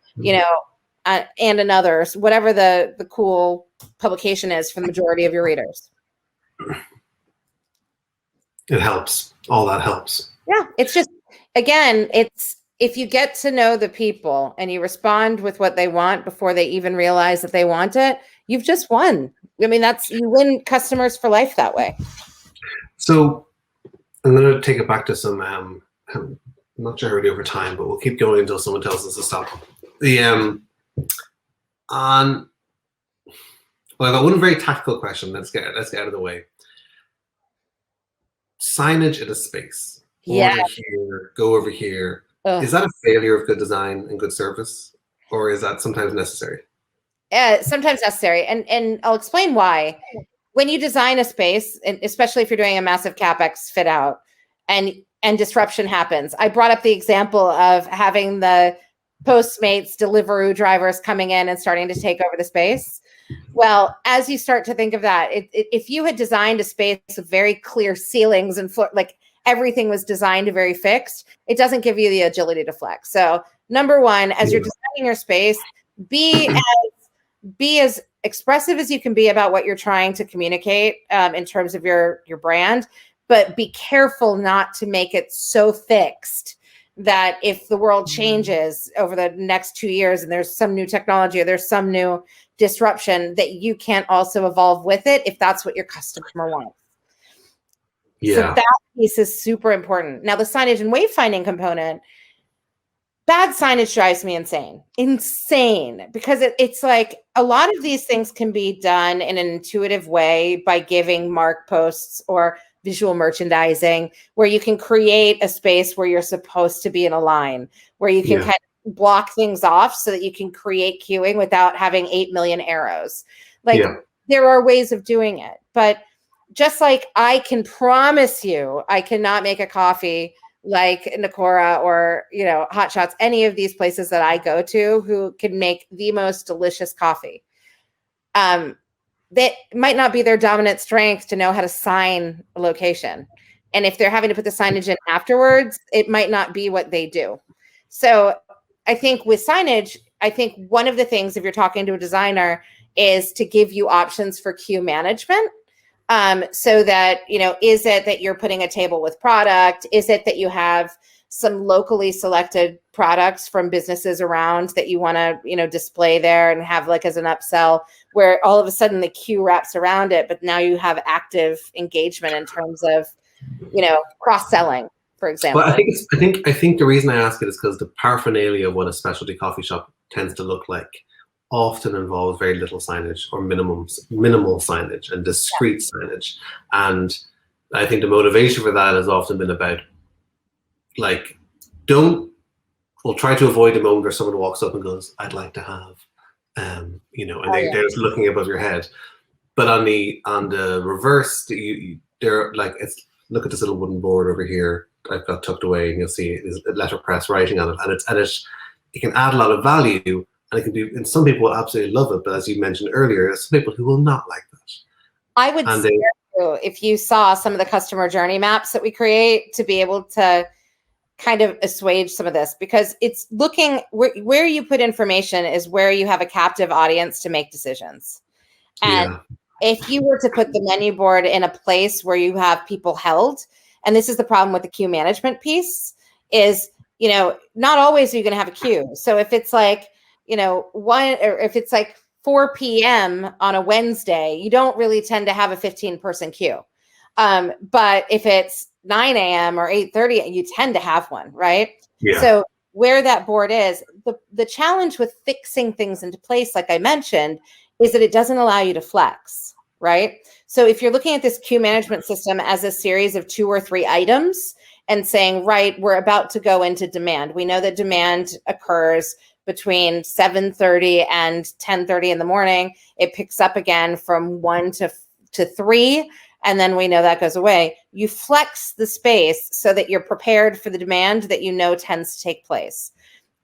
and another, whatever the cool publication is for the majority of your readers. It helps. All that helps. Yeah, it's just, again, it's if you get to know the people and you respond with what they want before they even realize that they want it, you've just won. I mean, you win customers for life that way. So I'm going to take it back to some, I'm not sure how we do over time, but we'll keep going until someone tells us to stop. Well, I got one very tactical question. Let's get out of the way. Signage in a space. Order here, go over here. Is that a failure of good design and good service, or is that sometimes necessary? Sometimes necessary, and I'll explain why. When you design a space, and especially if you're doing a massive CapEx fit out, and disruption happens. I brought up the example of having the Postmates Deliveroo drivers coming in and starting to take over the space. Well, as you start to think of that, if you had designed a space with very clear ceilings and floor, like everything was designed very fixed, it doesn't give you the agility to flex. So number one, as you're designing your space, be as expressive as you can be about what you're trying to communicate in terms of your brand, but be careful not to make it so fixed that if the world changes over the next 2 years and there's some new technology or there's some new disruption, that you can't also evolve with it if that's what your customer wants. Yeah. So that piece is super important. Now, the signage and wayfinding component, bad signage drives me insane, because it's like a lot of these things can be done in an intuitive way by giving mark posts or visual merchandising, where you can create a space where you're supposed to be in a line, where you can kind of block things off so that you can create queuing without having 8 million arrows. There are ways of doing it, but just like I can promise you, I cannot make a coffee like Nakora or, Hot Shots, any of these places that I go to who can make the most delicious coffee. That might not be their dominant strength to know how to sign a location. And if they're having to put the signage in afterwards, it might not be what they do. So I think with signage, one of the things, if you're talking to a designer, is to give you options for queue management. So that, is it that you're putting a table with product? Is it that you have some locally selected products from businesses around that you want to, display there and have like as an upsell, where all of a sudden the queue wraps around it, but now you have active engagement in terms of, cross-selling, for example. Well, I think the reason I ask it is because the paraphernalia of what a specialty coffee shop tends to look like often involves very little signage or minimal signage and discrete signage. And I think the motivation for that has often been about, we'll try to avoid the moment where someone walks up and goes, I'd like to have, and they're just looking above your head. But on the reverse, they're like, look at this little wooden board over here I've got tucked away, and you'll see letterpress writing on it, and it can add a lot of value. And it can be, and some people will absolutely love it, but as you mentioned earlier, there's some people who will not like that. I would say if you saw some of the customer journey maps that we create, to be able to kind of assuage some of this, because it's looking where you put information is where you have a captive audience to make decisions. And if you were to put the menu board in a place where you have people held, and this is the problem with the queue management piece, is, not always are you going to have a queue. So if it's like, if it's like 4 p.m. on a Wednesday, you don't really tend to have a 15-person queue. But if it's 9 a.m. or 8:30, you tend to have one, right? Yeah. So where that board is, the challenge with fixing things into place, like I mentioned, is that it doesn't allow you to flex, right? So if you're looking at this queue management system as a series of 2 or 3 items and saying, right, we're about to go into demand. We know that demand occurs between 7:30 and 10:30 in the morning. It picks up again from 1 to 3, and then we know that goes away. You flex the space so that you're prepared for the demand that you know tends to take place.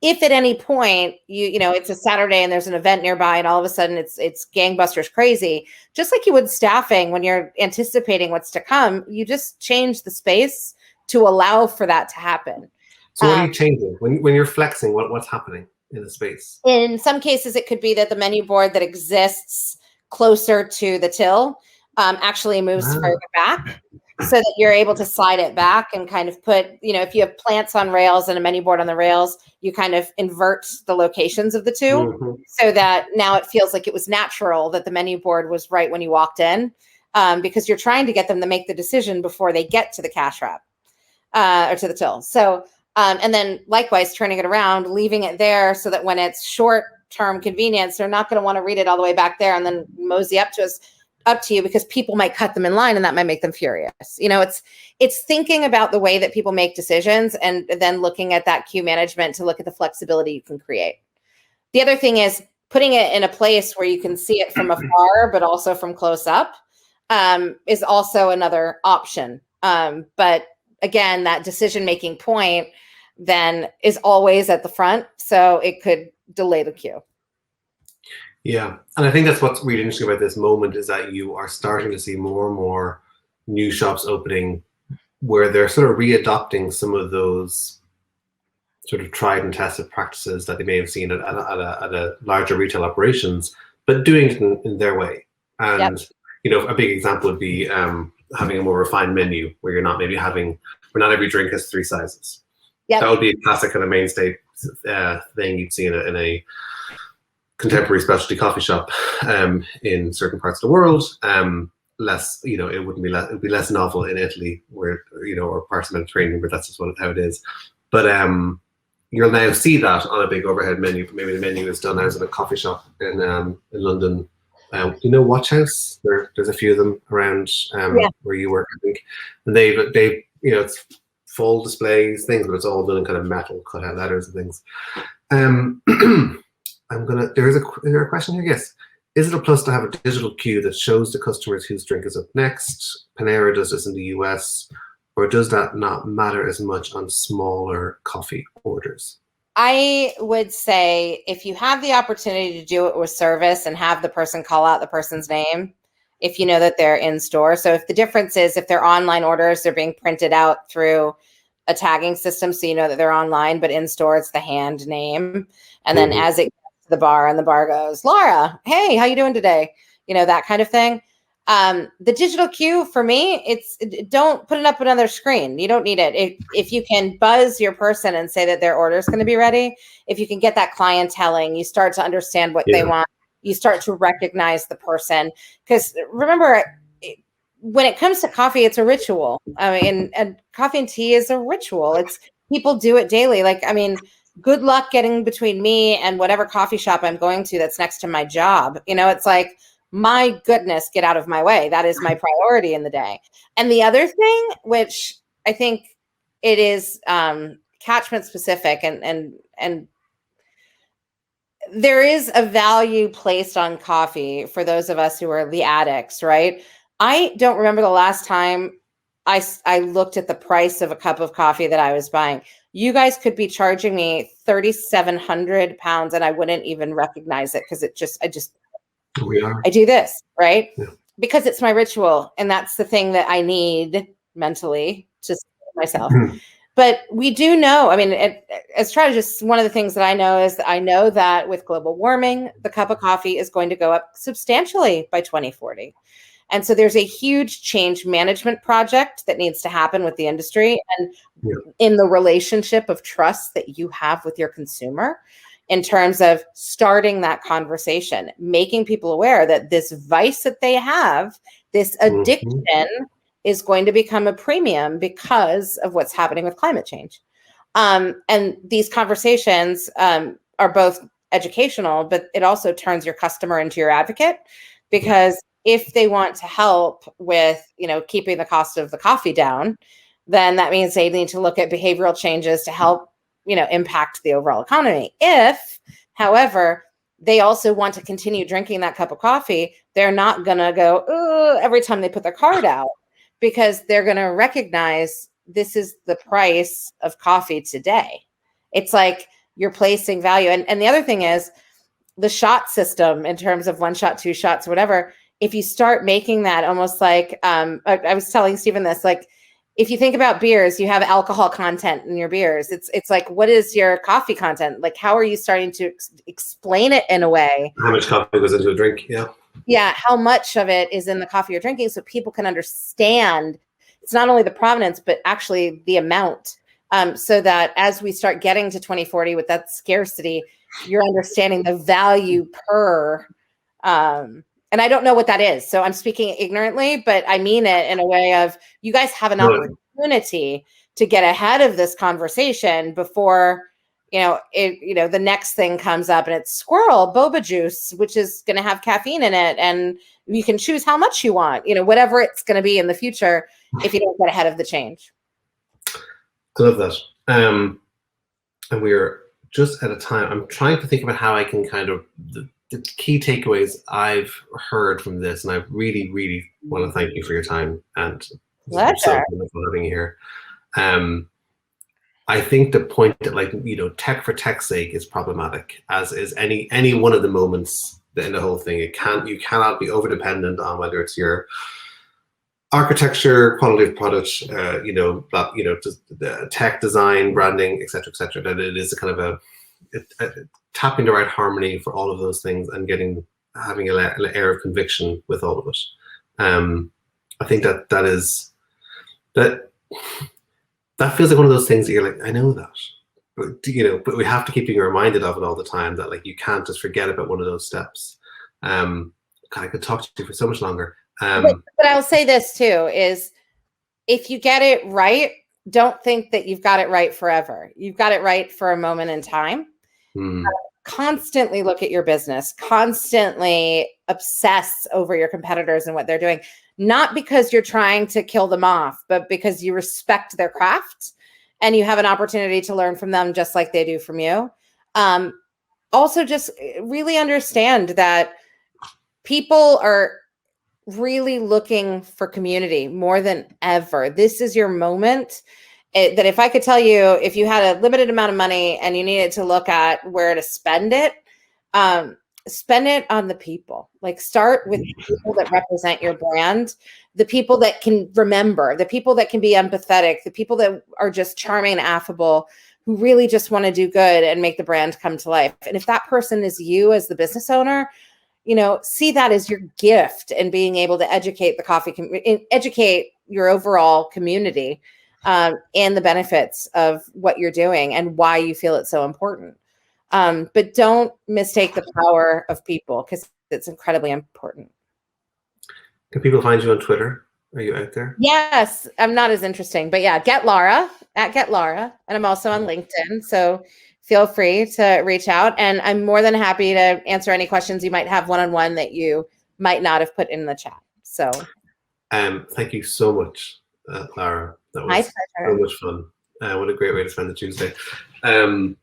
If at any point you know it's a Saturday and there's an event nearby and all of a sudden it's gangbusters crazy, just like you would staffing when you're anticipating what's to come, you just change the space to allow for that to happen. So what are you changing when you're flexing? What's happening in the space? In some cases, it could be that the menu board that exists closer to the till actually moves further back, so that you're able to slide it back and kind of put, you know, if you have plants on rails and a menu board on the rails, you kind of invert the locations of the two, so that now it feels like it was natural that the menu board was right when you walked in, because you're trying to get them to make the decision before they get to the cash wrap or to the till. So, and then likewise, turning it around, leaving it there so that when it's short-term convenience, they're not going to want to read it all the way back there and then mosey up to you, because people might cut them in line and that might make them furious. You know, it's thinking about the way that people make decisions and then looking at that queue management to look at the flexibility you can create. The other thing is putting it in a place where you can see it from afar, but also from close up, is also another option. But again, that decision-making point then is always at the front, so it could delay the queue. Yeah, and I think that's what's really interesting about this moment, is that you are starting to see more and more new shops opening where they're sort of readopting some of those sort of tried and tested practices that they may have seen at a larger retail operations, but doing it in their way. And you know, a big example would be having a more refined menu where you're not maybe having, where not every drink has 3 sizes. That would be a classic kind of mainstay thing you'd see in a contemporary specialty coffee shop in certain parts of the world. Less, you know, it would be less novel in Italy, where, you know, or parts of the Mediterranean, but that's just how it is. But you'll now see that on a big overhead menu. Maybe the menu is done as in a coffee shop in London. You know, Watch House. There's a few of them around where you work, I think, and they you know, it's full displays, things, but it's all done in kind of metal cutout letters and things. Is there a question here? Yes. Is it a plus to have a digital queue that shows the customers whose drink is up next? Panera does this in the US, or does that not matter as much on smaller coffee orders? I would say if you have the opportunity to do it with service and have the person call out the person's name, if you know that they're in store. So if the difference is, if they're online orders, they're being printed out through a tagging system, so you know that they're online, but in store it's the hand name. And then as it gets to the bar and the bar goes, Lara, hey, how you doing today? You know, that kind of thing. The digital queue for me, don't put it up another screen. You don't need it. If you can buzz your person and say that their order is going to be ready, if you can get that clienteling, you start to understand what they want. You start to recognize the person. Because remember, when it comes to coffee, it's a ritual. I mean, and coffee and tea is a ritual. People do it daily. Like, I mean, good luck getting between me and whatever coffee shop I'm going to that's next to my job. You know, it's like, my goodness, get out of my way. That is my priority in the day. And the other thing, which I think it is catchment specific, and there is a value placed on coffee for those of us who are the addicts, right? I don't remember the last time I looked at the price of a cup of coffee that I was buying. You guys could be charging me £3,700 and I wouldn't even recognize it, because I do this, right? Yeah. Because it's my ritual, and that's the thing that I need mentally to myself. But we do know, I mean, as strategists, one of the things that I know is that I know that with global warming, the cup of coffee is going to go up substantially by 2040. And so there's a huge change management project that needs to happen with the industry and in the relationship of trust that you have with your consumer, in terms of starting that conversation, making people aware that this vice that they have, this addiction, is going to become a premium because of what's happening with climate change. And these conversations are both educational, but it also turns your customer into your advocate, because if they want to help with, keeping the cost of the coffee down, then that means they need to look at behavioral changes to help, impact the overall economy. If, however, they also want to continue drinking that cup of coffee, they're not going to go, "Ooh," every time they put their card out, because they're going to recognize this is the price of coffee today. It's like you're placing value. And the other thing is the shot system, in terms of 1 shot, 2 shots, whatever. If you start making that almost like, I was telling Stephen this, like, if you think about beers, you have alcohol content in your beers. It's like, what is your coffee content? Like, how are you starting to explain it in a way? How much coffee goes into a drink? Yeah. Yeah. How much of it is in the coffee you're drinking, so people can understand it's not only the provenance, but actually the amount. So that as we start getting to 2040 with that scarcity, you're understanding the value per, and I don't know what that is. So I'm speaking ignorantly, but I mean it in a way of, you guys have an opportunity to get ahead of this conversation before, the next thing comes up, and it's squirrel boba juice, which is going to have caffeine in it. And you can choose how much you want, whatever it's going to be in the future, if you don't get ahead of the change. I love that. And we're just at a time. I'm trying to think about how I can kind of, the key takeaways I've heard from this, and I really, really want to thank you for your time, and pleasure. So wonderful having you here. I think the point that, tech for tech's sake is problematic, as is any one of the moments in the whole thing. You cannot be over dependent on whether it's your architecture, quality of product, just the tech design, branding, etc., etc. That it is a kind of tapping the right harmony for all of those things, and having an air of conviction with all of it. I think that feels like one of those things that you're like, I know that, but we have to keep being reminded of it all the time, that like you can't just forget about one of those steps. God, I could talk to you for so much longer. But I'll say this too, is if you get it right, don't think that you've got it right forever. You've got it right for a moment in time. Constantly look at your business, constantly obsess over your competitors and what they're doing, not because you're trying to kill them off, but because you respect their craft and you have an opportunity to learn from them just like they do from you. Also, just really understand that people are really looking for community more than ever. This is your moment. That if I could tell you, if you had a limited amount of money and you needed to look at where to spend it on the people. Like, start with people that represent your brand, the people that can remember, the people that can be empathetic, the people that are just charming and affable, who really just want to do good and make the brand come to life. And if that person is you as the business owner, see that as your gift, and being able to educate educate your overall community and the benefits of what you're doing and why you feel it's so important. But don't mistake the power of people, because it's incredibly important. Can people find you on Twitter? Are you out there? Yes, I'm not as interesting, but yeah, Get Lara, and I'm also on LinkedIn. So feel free to reach out, and I'm more than happy to answer any questions you might have one-on-one that you might not have put in the chat. So thank you so much, Lara. That was so much fun. What a great way to spend the Tuesday. And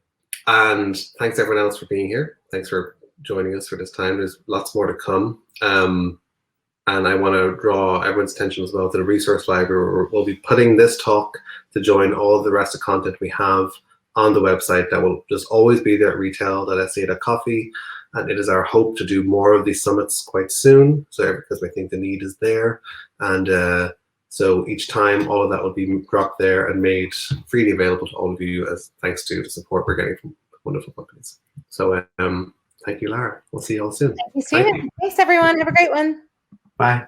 thanks everyone else for being here. Thanks for joining us for this time. There's lots more to come. And I want to draw everyone's attention as well to the resource library. We'll be putting this talk to join all of the rest of content we have on the website that will just always be there at retail.sa.coffee. And it is our hope to do more of these summits quite soon, because we think the need is there. And so each time, all of that will be dropped there and made freely available to all of you, as thanks to the support we're getting from wonderful companies. So thank you, Lara. We'll see you all soon. Thank you, Stephen. Thanks, everyone. Have a great one. Bye.